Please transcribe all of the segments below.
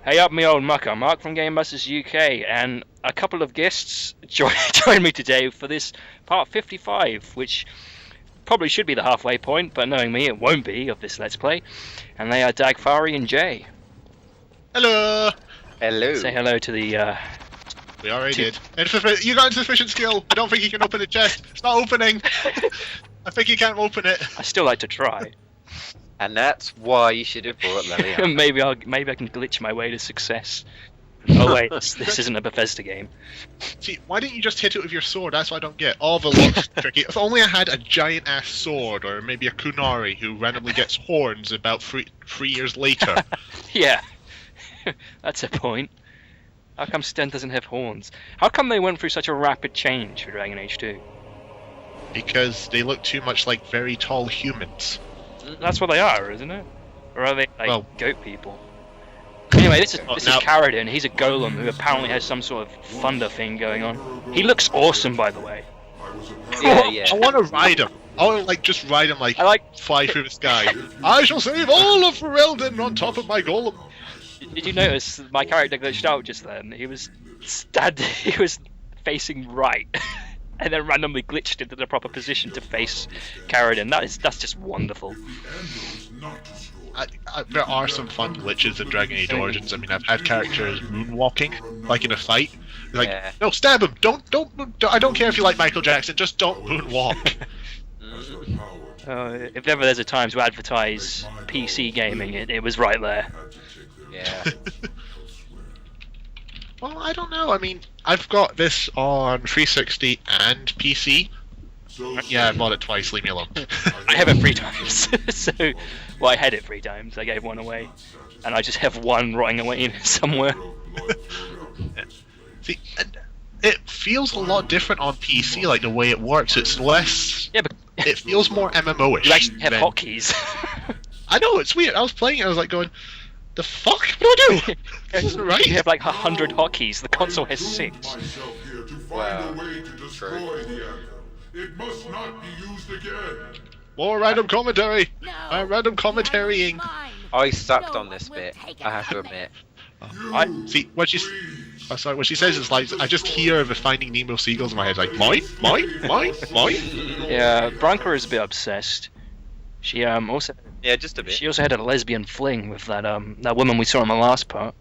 Hey up me old mucker, Mark from GamebustersUK, and a couple of guests join me today for this part 55, which probably should be the halfway point, but knowing me, it won't be of this Let's Play. And they are Dagfari and Jay. Hello! Hello. Say hello to the, We already did. You got insufficient skill! I don't think you can open the chest! It's not opening! I think you can't open it! I still like to try. And that's why you should have brought Lily. maybe I can glitch my way to success. Oh wait, this isn't a Bethesda game. See, why didn't you just hit it with your sword? That's what I don't get. All the looks tricky. If only I had a giant-ass sword, or maybe a kunari who randomly gets horns about three years later. Yeah, that's a point. How come Sten doesn't have horns? How come they went through such a rapid change for Dragon Age 2? Because they look too much like very tall humans. That's what they are, isn't it? Or are they like Well, goat people? Anyway, this is now- Karadin. He's a golem who apparently has some sort of thunder thing going on. He looks awesome, by the way. Yeah. I want to ride him. I want to like just ride him like, I like. fly through the sky. I shall save all of Ferelden on top of my golem. Did you notice my character glitched out just then? He was he was facing right, and then randomly glitched into the proper position to face Karadin. That's just wonderful. There are some fun glitches in Dragon Age Origins. I mean, I've had characters moonwalking, like in a fight. Like, Yeah. no, stab him! Don't! I don't care if you like Michael Jackson. Just don't moonwalk. If ever there's a time to advertise PC gaming, it was right there. Yeah. Well, I don't know. I mean, I've got this on 360 and PC. Yeah, I bought it twice. Leave me alone. I have it 3 times. So, well, I had it 3 times. I gave one away, and I just have one rotting away in somewhere. See, and it feels a lot different on PC. Like the way it works, it's less. Yeah, but It feels more MMO-ish. you actually have than- hotkeys. I know, it's weird. I was playing it, I was like going, the fuck? What do I do? It isn't right. You have like 100 hotkeys. The console has 6. Wow. It must not be used again. More random commentary. I'm random commentarying. I sucked on this bit, I have to admit. See, what she says is like, I just hear the Finding Nemo seagulls in my head, like, mine. Yeah, Branka is a bit obsessed. She also Yeah, just a bit. she also had a lesbian fling with that woman we saw in the last part,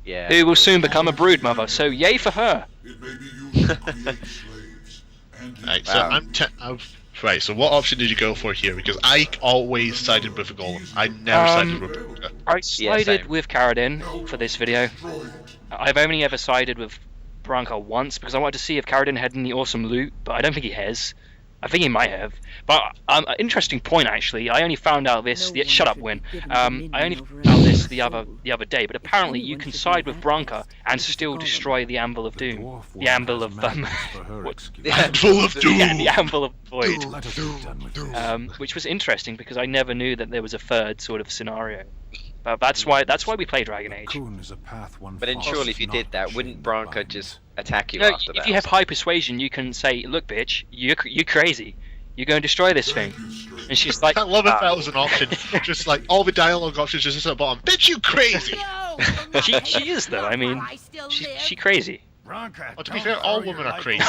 Yeah. who will soon become a broodmother. So yay for her. It may be used to create slaves. And Right, so right, so what option did you go for here? Because I always sided with the golem. I never sided with Branka. I sided same. with Karadin for this video. I've only ever sided with Branka once because I wanted to see if Karadin had any awesome loot, but I don't think he has. I think he might have. But an interesting point actually. I only found out this. Shut up, Win. I only found out this the other day. But apparently you can side with Branka and still destroy the Anvil of Doom. The Anvil of what? Full of doom. Yeah, the Anvil of Void. Which was interesting because I never knew that there was a third sort of scenario. But that's why we play Dragon Age. But then surely if you did that, wouldn't Branka just attack you No, after that? if you have high persuasion, you can say, "Look, bitch, you're crazy. You're going to destroy this thing." And she's like, I love if that was an option. Just like all the dialogue options just at the bottom. Bitch, you crazy! she is though. I mean, she crazy. Well, to be fair, all women are crazy.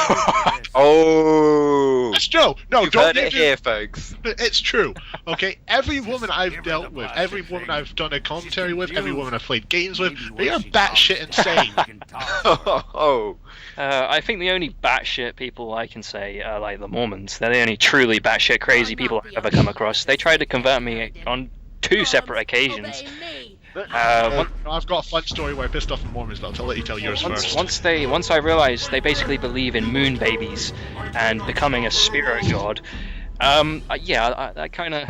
Oh! That's true. No, You've don't heard it do- here, folks. It's true. Okay, every woman I've dealt with, every woman I've done a commentary with, every woman I've played games with, they are batshit insane. Oh. I think the only batshit people I can say are like the Mormons. They're the only truly batshit crazy people I've ever come across. They tried to convert me on 2 separate occasions. I've got a fun story where I pissed off the Mormons, but I'll let you tell yours first. Once I realized they basically believe in moon babies and becoming a spirit god, I kind of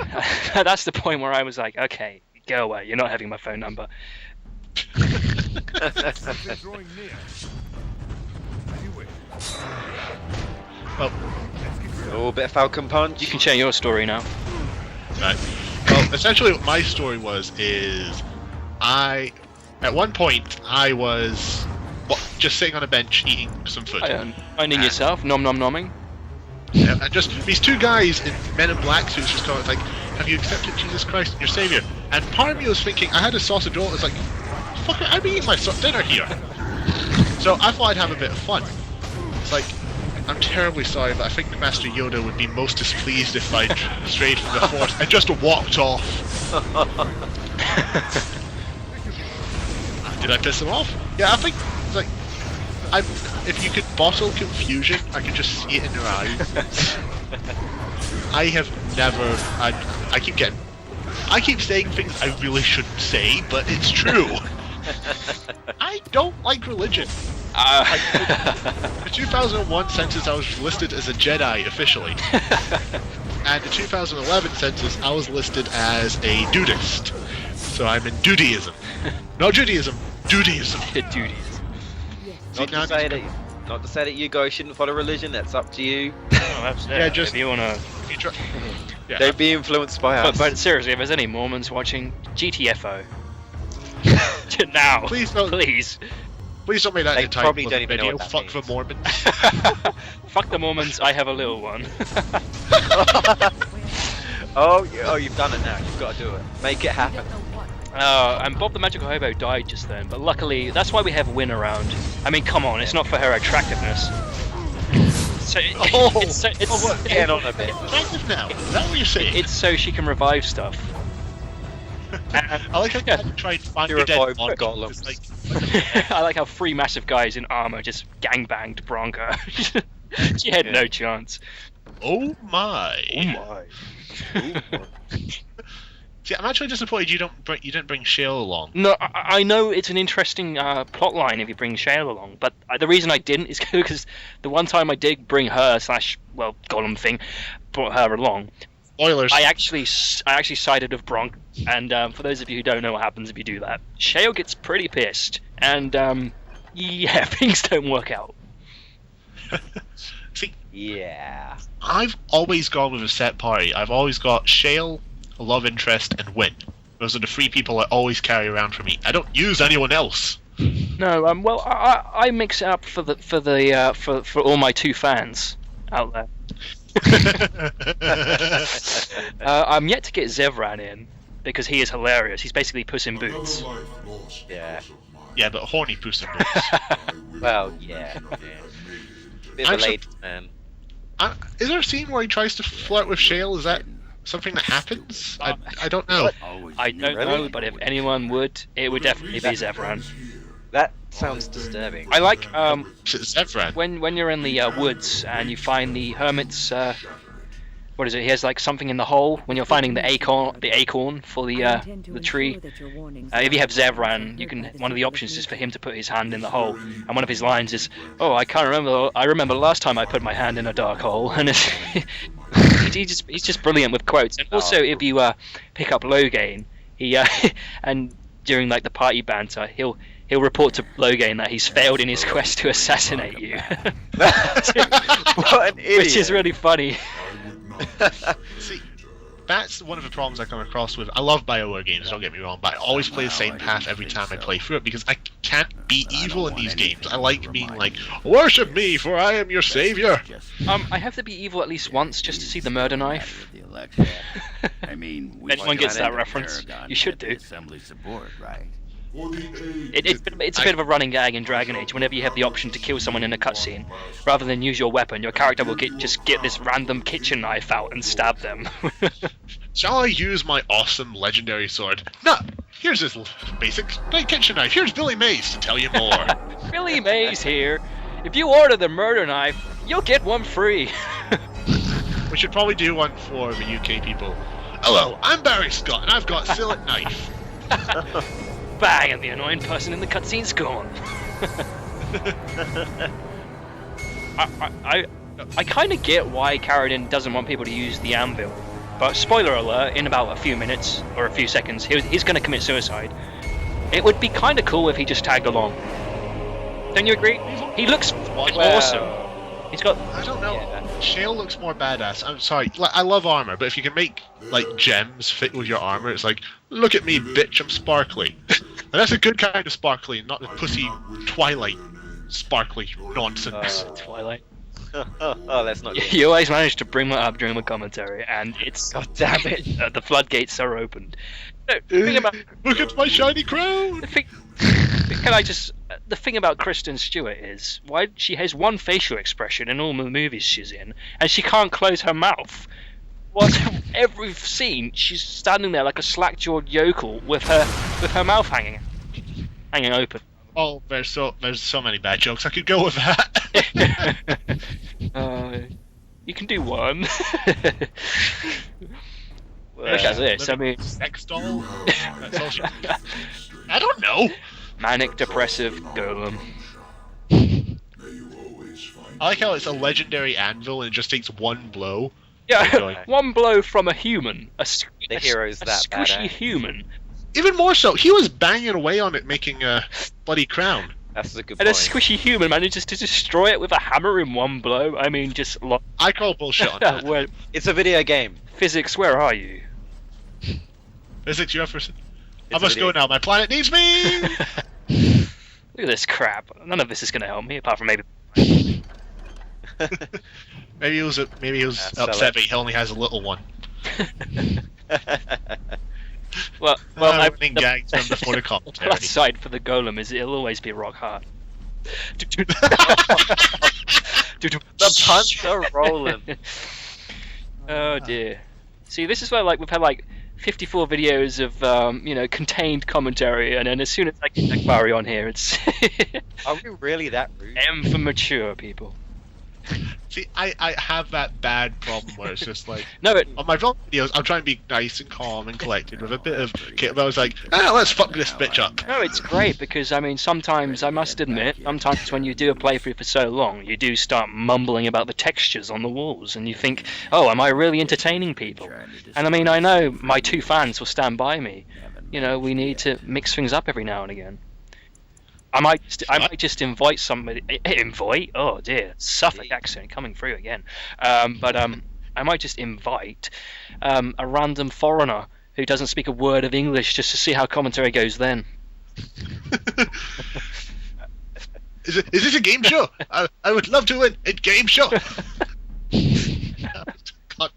that's the point where I was like, okay, go away. You're not having my phone number. Well, Oh, bit of Falcon Punch. You can share your story now. right. Well, essentially what my story was is at one point I was just sitting on a bench eating some food. Finding yourself, nom nom nomming. Yeah, and just these 2 guys in Men in Black suits just going like, have you accepted Jesus Christ as your savior? And part of me was thinking, I had a sausage roll, it's like, motherfucker, I'm eating my dinner here. So I thought I'd have a bit of fun. It's like, I'm terribly sorry, but I think Master Yoda would be most displeased if I strayed from the Force and just walked off. Did I piss them off? Yeah, I think, it's like, if you could bottle confusion, I could just see it in your eyes. I have never, I keep saying things I really shouldn't say, but it's true. I don't like religion. The 2001 census I was listed as a Jedi officially. And the 2011 census I was listed as a dudist. So I'm in Dudeism. Not Judaism, Dudeism. Duties. Not to say that you guys shouldn't follow religion, that's up to you. Oh, absolutely. Yeah, just if you wanna. Yeah. Don't be influenced by us. But seriously, if there's any Mormons watching, GTFO. Now, Please don't. please. Please don't make that They the title probably of don't the even know video. what that Fuck the means. Mormons. Fuck the Mormons, I have a little one. Oh, you've done it now. You've got to do it. Make it happen. And Bob the Magical Hobo died just then, but luckily, that's why we have Win around. I mean, come on, it's not for her attractiveness. So Get on a bit. Attractive now. Is that what you're saying? it's so she can revive stuff. I like how you try and find You're a dead a body. golem. It's like, I like how three massive guys in armor just gangbanged Bronca. She had no chance. oh my. my. See, I'm actually disappointed you didn't bring Shale along. No, I know it's an interesting plot line if you bring Shale along, but the reason I didn't is because the one time I did bring her Gollum thing, brought her along. Spoilers. I actually sided with Bronk, and for those of you who don't know what happens if you do that, Shale gets pretty pissed, and yeah, things don't work out. See, Yeah. I've always gone with a set party. I've always got Shale, a love interest, and Win. Those are the three people I always carry around for me. I don't use anyone else. No, well, I mix it up for all my two fans out there. I'm yet to get Zevran in because he is hilarious. He's basically Puss in Boots. Another life lost Yeah. because of my Yeah, but horny Puss in Boots. Well, yeah. Bit of a ladies' man. Is there a scene where he tries to flirt with Shale? Is that something that happens? I don't know. I don't know, but if anyone would, it would definitely be Zevran. That sounds disturbing. I like It's Zevran. when you're in the woods and you find the hermit's what is it? He has like something in the hole. When you're finding the acorn for the tree. If you have Zevran, you can. One of the options is for him to put his hand in the hole, and one of his lines is, "Oh, I can't remember. I remember the last time I put my hand in a dark hole." And it's, he's just brilliant with quotes. And also, if you pick up Loghain, he and during like the party banter, he'll report to Loghain that he's failed in his quest to assassinate you. What an idiot. Which is really funny. See, that's one of the problems I come across with. I love BioWare games, don't get me wrong, but I always play the same path every time I play through it because I can't be evil in these games. I like being like, worship me, for I am your savior. I have to be evil at least once just to see the murder knife. I mean, If anyone gets that reference, you should do. Assembly support, right? For the age It's a bit of a running gag in Dragon Age. Whenever you have the option to kill someone in a cutscene, rather than use your weapon, your character will just get this random kitchen knife out and stab them. Shall I use my awesome legendary sword? No, here's this basic kitchen knife. Here's Billy Mays to tell you more. Billy Mays here. If you order the murder knife, you'll get one free. We should probably do one for the UK people. Hello, I'm Barry Scott, and I've got Fillet Knife. Bang, and the annoying person in the cutscene's gone. I kind of get why Carradine doesn't want people to use the anvil, but spoiler alert, in about a few minutes or a few seconds, he's going to commit suicide. It would be kind of cool if he just tagged along. Don't you agree? He looks awesome. He's got. I don't know. Yeah. Shale looks more badass. I'm sorry. I love armor, but if you can make like gems fit with your armor, it's like, look at me, bitch, I'm sparkly. And that's a good kind of sparkly, not the pussy Twilight sparkly nonsense. Twilight. Oh, that's not good. You always manage to bring that up during the commentary, and it's. God damn it. The floodgates are opened. the thing about Look at my shiny crown! the thing. The thing about Kristen Stewart is why she has one facial expression in all the movies she's in, and she can't close her mouth. Every scene, she's standing there like a slack-jawed yokel with her mouth hanging open. Oh, there's so many bad jokes. I could go with that. You can do one. Look at this. I mean, sex doll. That's all she. I don't know. Manic depressive golem. I like how it's a legendary anvil and it just takes one blow. Yeah, one blow from a human. The hero's that squishy badass. human. Even more so, he was banging away on it, making a bloody crown. That's a good And point. a squishy human manages to destroy it with a hammer in one blow. I mean, just I call bullshit on that. Where, It's a video game. physics, where are you? Physics, you're for. I It's must a go video. now. My planet needs me. Look at this crap. None of this is going to help me, apart from maybe. Maybe he was That's upset that he only has a little one. Well, I'm running gags from before the the commentary. plus side for the golem is it'll always be rock hard. The punts are rolling. Oh dear. See, this is where we've had 54 videos of contained commentary, and then as soon as I get Dagfari on here, it's Are we really that rude? M for mature people. See, I have that bad problem where it's just like No, but on my vlog videos, I'm trying to be nice and calm and collected with a bit of kit. But I was like, let's fuck this bitch up. no, it's great because I mean sometimes I must admit, sometimes when you do a playthrough for so long, you do start mumbling about the textures on the walls, and you think, oh, am I really entertaining people? And I mean, I know my two fans will stand by me. You know, we need to mix things up every now and again. I might just invite somebody. Invite? Oh dear, Suffolk accent coming through again. But I might just invite a random foreigner who doesn't speak a word of English just to see how commentary goes then. Is this a game show? I would love to win a game show. God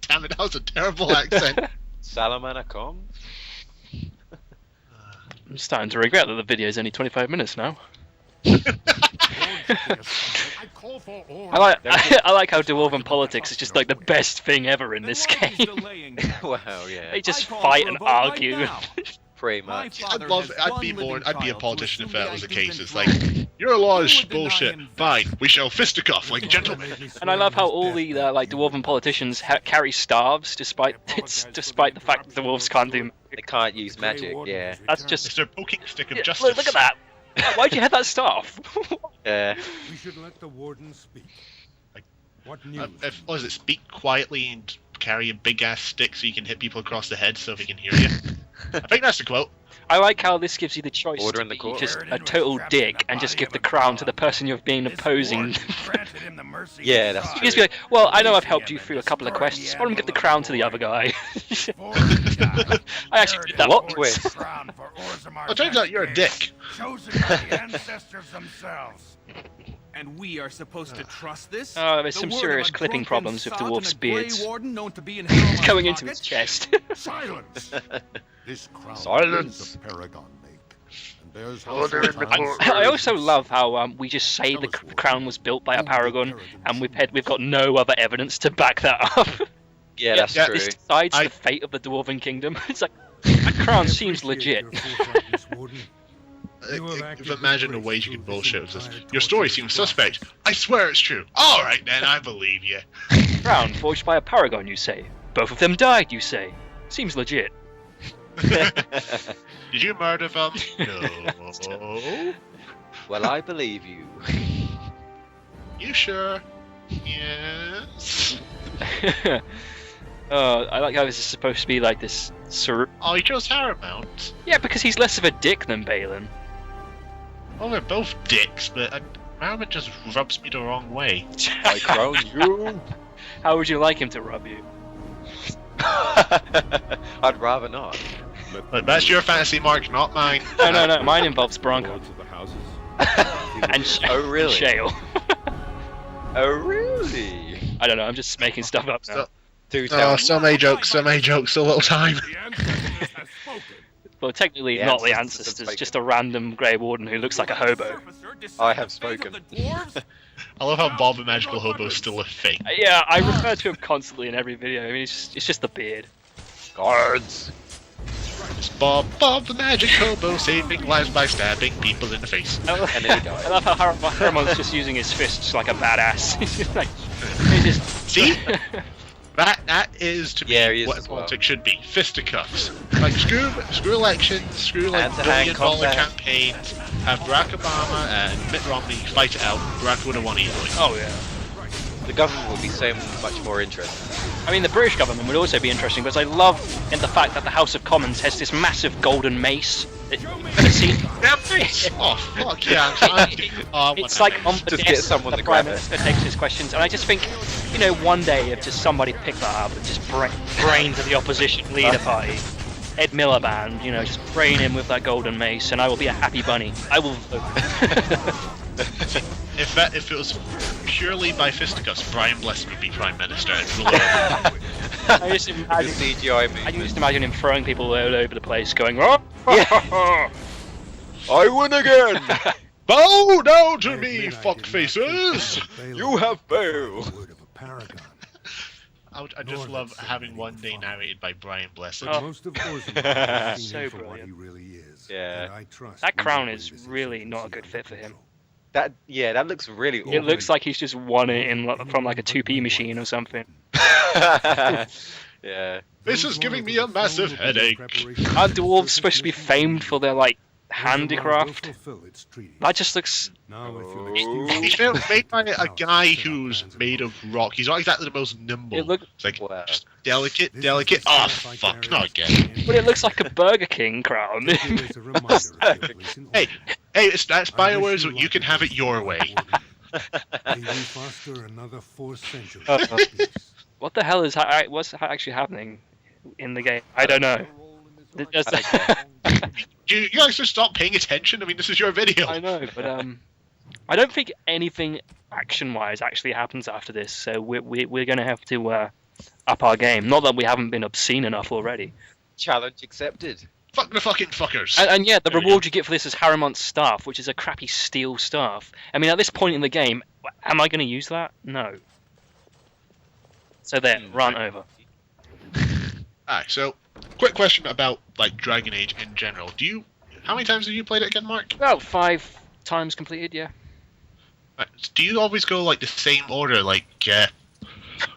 damn it, that was a terrible accent. Salamander com? I'm starting to regret that the video is only 25 minutes now. I like how dwarven politics is just like the best thing ever in this game. Wow, yeah. They just fight and argue. Pretty much. I'd be a politician if that was the case. It's like, your law is bullshit. Fine, we shall fisticuff like gentlemen. And I love how all the dwarven politicians carry staves, despite the fact that dwarves can't do. They can't use magic, yeah. That's just. It's their poking stick of Yeah, justice. look at that. Why'd you have that staff? Yeah. We should let the warden speak. Like, What news? What is it? Speak quietly and carry a big ass stick so you can hit people across the head so they can hear you. I think that's the quote. I like how this gives you the choice Order to in the be court. just a total dick and just give the crown to the person you've been opposing. Yeah, that's You true. just be like, well, I know I've helped you through a couple of quests, why don't we give the crown to the other guy? I actually did that once. Twist. It turns out you're a dick. Chosen by the ancestors themselves. And we are supposed to trust this? Oh, there's The some word of serious a clipping drunken problems with sot dwarfs' and a grey beards. warden known to be in hell It's on going his into his pocket? chest. Silence. This crown Silence. is a paragon make. And there's Order in the court. I also love how we just say the crown was built by a paragon, and we've got no other evidence to back that up. Yeah, that's Yeah, true. This decides I- the fate of the dwarven kingdom. It's like that crown seems legit. Imagine the ways you can bullshit with this. Your story seems suspect. I swear it's true. Alright then, I believe you. Crown forged by a paragon, you say. Both of them died, you say. Seems legit. Did you murder them? No. Well, I believe you. You sure? Yes. I like how this is supposed to be like this. Oh, he chose Paramount. Yeah, because he's less of a dick than Balin. Well, they're both dicks, but Paramount just rubs me the wrong way. I crown you. How would you like him to rub you? I'd rather not. But that's your fantasy, Mark, not mine. No. Mine involves Bronco. And Oh, really? Shale. Oh, really? I don't know. I'm just making stuff up now. Do tell. So many jokes, so little time. The ancestors have spoken. Well, technically The not the ancestors have ancestors, just a random Grey Warden who looks like a hobo. I have spoken. I love how Bob the Magical Hobo is still a thing. Yeah, I refer to him constantly in every video. I mean, it's just the beard. Guards. It's Bob the Magic Hobo saving lives by stabbing people in the face. And then he dies. I love how Haramon's just using his fists like a badass. He's just like, he just See? That is to me Yeah, he is what as well. politics should be. Fisticuffs. Like screw elections, screw like Hand-to-hand billion-dollar combat. campaigns. Have Barack Obama and Mitt Romney fight it out. Barack would have won easily. Oh yeah. The government would be so much more interesting. I mean, the British government would also be interesting because I love in the fact that the House of Commons has this massive golden mace. See, Oh fuck yeah! it's like on the Just get desk, someone the to Prime grab it. Minister takes his questions, and I just think, you know, one day if just somebody picked that up and just brain to the opposition leader party, Ed Miliband, you know, just brain him with that golden mace, and I will be a happy bunny. I will vote. If it was purely by fisticuffs, Brian Blessed would be Prime Minister and rule over. I just The imagine. CGI I movie. can just imagine him throwing people all over the place, going, "Oh, I win again! Bow down to me, fuckfaces! You have bow! Word of a paragon. I just love having one day narrated by Brian Blessed. Oh. Most of Orson has seen So him for what brilliant. he really is. Yeah. and I trust That we crown will is bring this really into not a good fit for him. That looks really It awful. looks like he's just won it from like a 2p machine or something. Yeah. This is giving me a massive headache. Are dwarves supposed to be famed for their like handicraft? That just looks. He's made by a guy who's made of rock. He's not exactly the most nimble. It look, It's like Wow. just delicate. Oh fuck, not again. but it looks like a Burger King crown. Hey, that's BioWare's. You can have it your way. What the hell is what's actually happening in the game? I don't know. You guys just stop paying attention. I mean, this is your video. I know, but I don't think anything action-wise actually happens after this. So we're gonna have to up our game. Not that we haven't been obscene enough already. Challenge accepted. Fuck the fucking fuckers. And yeah, the There we reward you get for this is Harrimon's staff, which is a crappy steel staff. I mean, at this point in the game, am I going to use that? No. So there, run over. Alright, so quick question about like Dragon Age in general. How many times have you played it again, Mark? About 5 times completed, yeah. Do you always go like the same order, like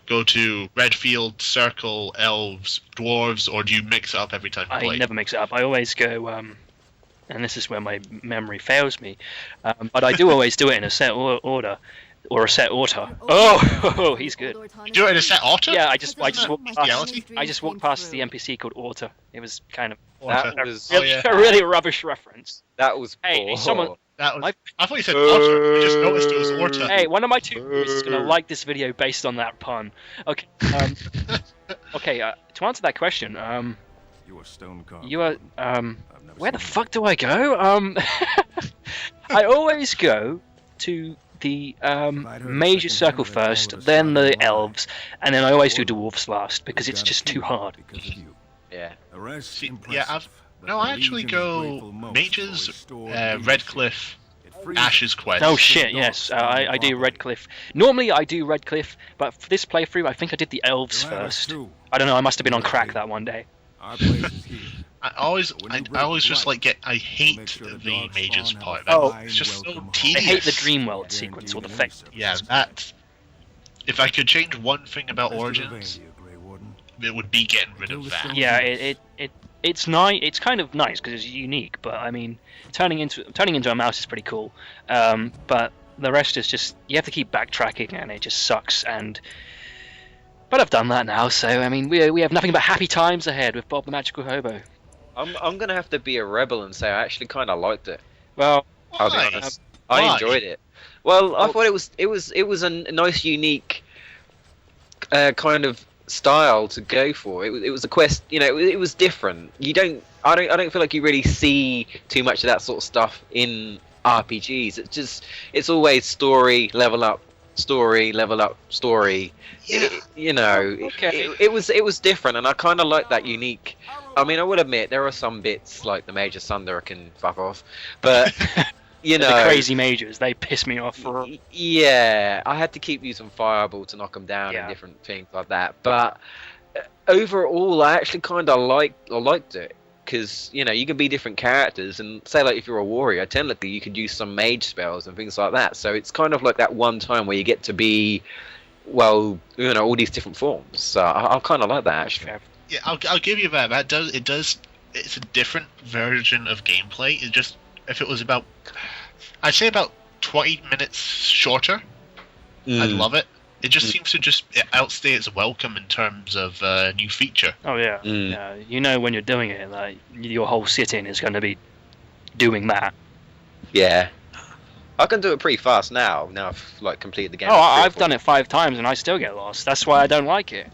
go to Redfield, Circle, Elves, Dwarves, or do you mix it up every time you I play? never mix it up. I always go, and this is where my memory fails me, but I do always do it in a set order, or a set order. Oh, he's good. You do it in a set order? Yeah, I just walked Reality? past, I just walked past the NPC called Orta. It was kind of That Order. was Oh, yeah. a really rubbish reference. that was Hey, poor. someone- That was, My- I thought you said Orta. I just noticed it was Orta. Hey, one of my tutorials is gonna like this video based on that pun. Okay. Okay. To answer that question, You are stone carved. you are I've never where the seen fuck do I go? I always go to the major circle first, then the elves, and then I always do dwarves last because it's just too hard. because of you. Yeah. The rest See, impressive, yeah, but no, the I actually Legion is go grateful most Mages, for restored leadership. Redcliffe, It frees Ash's Quest. Oh shit, yes, I do Redcliffe. Normally I do Redcliffe, but for this playthrough I think I did the elves You'll have us first. too. I don't know, I must have been on crack that one day. Our place is here. I always just like I hate the Mages part. Of it. It's just so I tedious. hate the Dreamworld sequence or the fake. Yeah, that. If I could change one thing about Best of Origins, Avania, Grey Warden. it would be getting rid of that. Yeah, it's nice. It's kind of nice because it's unique. But I mean, turning into a mouse is pretty cool. But the rest is just you have to keep backtracking, and it just sucks. But I've done that now, so I mean, we have nothing but happy times ahead with Bob the Magical Hobo. I'm gonna have to be a rebel and say I actually kind of liked it. Well, I'll be Why? honest. Why? I enjoyed it. Well, I thought it was a nice, unique kind of style to go for. It was a quest, you know. It was different. I don't feel like you really see too much of that sort of stuff in RPGs. It's always story, level up, story, level up story. Yeah. It was different, and I kind of like that unique. I mean, I will admit there are some bits like the Major Thunder can fuck off, but The crazy majors, they piss me off for. Yeah, I had to keep using Fireball to knock them down Yeah. and different things like that. But overall, I actually kind of liked it. Because, you can be different characters, and say, like, if you're a warrior, technically you could use some mage spells and things like that. So it's kind of like that one time where you get to be, well, all these different forms. So I kind of like that, actually. Yeah, I'll give you that. It's a different version of gameplay. It just, if it was about, I'd say about 20 minutes shorter, I'd love it. It just seems to just outstay its welcome in terms of new feature. Oh yeah, yeah. When you're doing it, like your whole sit-in is going to be doing that. Yeah. I can do it pretty fast now. Now I've like completed the game. Oh, I've done it 5 times and I still get lost. That's why I don't like it.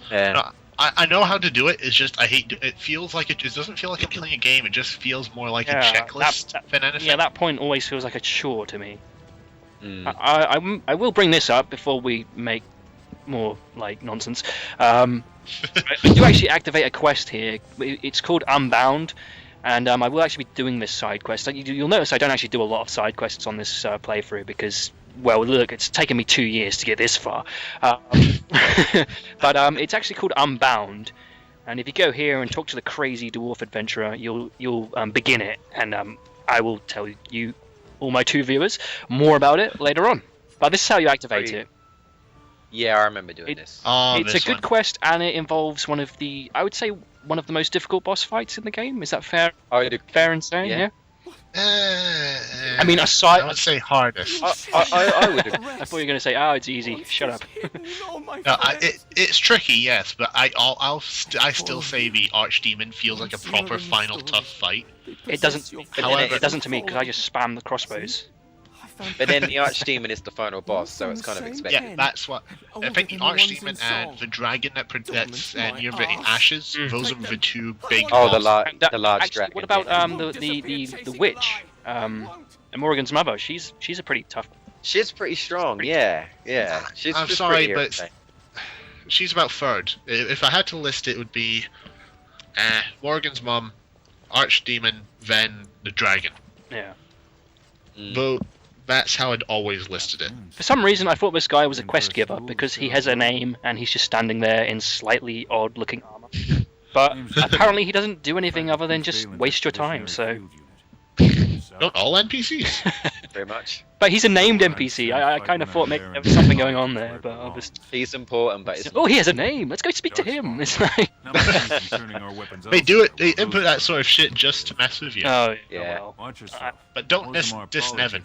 Yeah. No, I know how to do it. It's just I hate. It feels like it doesn't feel like I'm killing a game. It just feels more like a checklist than anything. Yeah, that point always feels like a chore to me. Mm. I will bring this up before we make more like nonsense. I do actually activate a quest here. It's called Unbound, and I will actually be doing this side quest. You'll notice I don't actually do a lot of side quests on this playthrough because, well, look, it's taken me 2 years to get this far. But it's actually called Unbound, and if you go here and talk to the crazy dwarf adventurer, you'll begin it, and I will tell you, all my 2 viewers, more about it later on. But this is how you activate it. Yeah, I remember doing this. It's a good quest, and it involves one of the most difficult boss fights in the game. Is that fair? Fair in saying, yeah. I mean, aside, I would say hardest. I would agree. I thought you were going to say, "Oh, it's easy." Shut up. No, it's tricky, yes, but I still say the Archdemon feels like a proper final tough fight. It doesn't. However, it doesn't to me because I just spam the crossbows. But then the Archdemon is the final boss, so it's kind of expected. Yeah, that's what I think. The Archdemon and the dragon that's near the ashes. Those are the 2 big. Oh, the bosses. large Actually, dragon. what about the witch, Morrigan's mother? She's a pretty tough. She's pretty strong. Yeah. She's I'm just sorry, pretty but irritating. she's about third. If I had to list it, would be Morgan's mum, Archdemon, then the dragon. Yeah. Though that's how I'd always listed it. For some reason, I thought this guy was a quest giver because he has a name and he's just standing there in slightly odd-looking armor. But apparently, he doesn't do anything other than just waste your time. So. Not all NPCs. Very much. But he's a named NPC. I kind of thought maybe there was something going on there, but obviously. He's important, but it's Oh, he has a name. Let's go speak to him. It's like. They do it. They input that sort of shit just to mess with you. Oh Yeah. well. Watch yourself. But don't diss Nevin.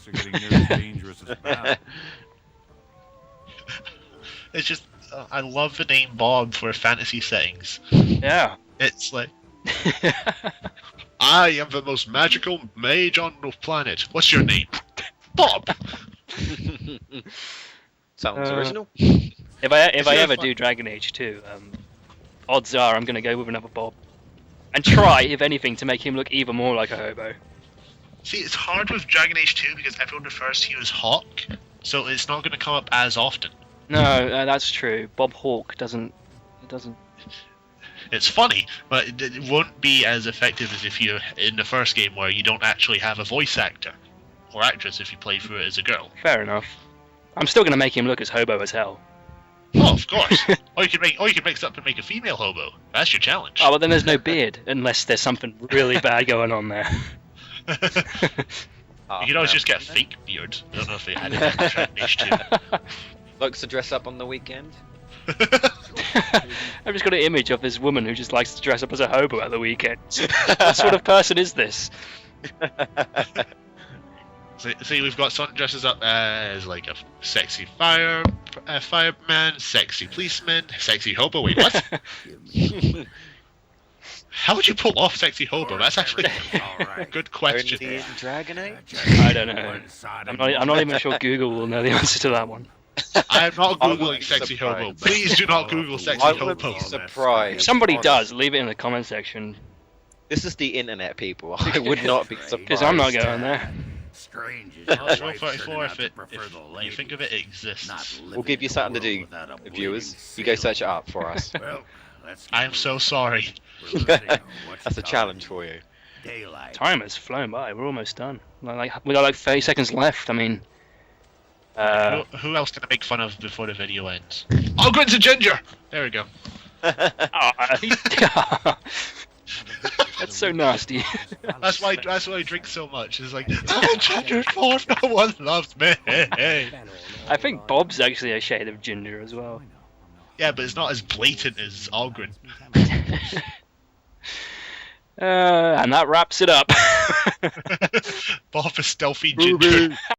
It's just I love the name Bob for fantasy settings. Yeah. It's like I am the most magical mage on the planet. What's your name? Bob. sounds original. If I you're ever fun- do Dragon Age 2, odds are I'm gonna go with another Bob, and try, if anything, to make him look even more like a hobo. See, it's hard with Dragon Age 2 because everyone refers to you as Hawk, so it's not going to come up as often. No, that's true. Bob Hawke doesn't. It's funny, but it won't be as effective as if you're in the first game where you don't actually have a voice actor or actress if you play through it as a girl. Fair enough. I'm still gonna make him look as hobo as hell. Oh, of course. Or you can mix up and make a female hobo. That's your challenge. Oh, well then there's no beard unless there's something really bad going on there. You can always just get a fake beard. I don't know if they added that in Dragon Age 2. Likes to dress up on the weekend. I've just got an image of this woman who just likes to dress up as a hobo at the weekend. What sort of person is this? See, we've got someone dresses up as like a sexy fireman, sexy policeman, sexy hobo. Wait, what? How would you pull off sexy hobo? That's actually a good question. Only in Dragon Age? I don't know. I'm not even sure Google will know the answer to that one. I'm not I googling wouldn't be sexy hobo. surprised. Please do not Google sexy I would hobo. be surprised. If somebody does, leave it in the comment section. This is the internet, people. I would not be surprised. Because I'm not going there. strange is Well, your it's wife 34 turning out if to it, prefer if the you lady, think of it, it not exists. We'll give you living something to in a do, world without a viewers. bleeding You go sailor. search it up for us. Well, let's I am so sorry. We're losing what That's a you call challenge for you. daylight. Time has flown by. We're almost done. We got like 30 seconds left. I mean, Who else can I make fun of before the video ends? Ogren's a ginger! There we go. that's so nasty. That's why I drink so much. It's like, oh, ginger's force, no one loves me. I think Bob's actually a shade of ginger as well. Yeah, but it's not as blatant as Ogren. And that wraps it up. Bob is stealthy ginger.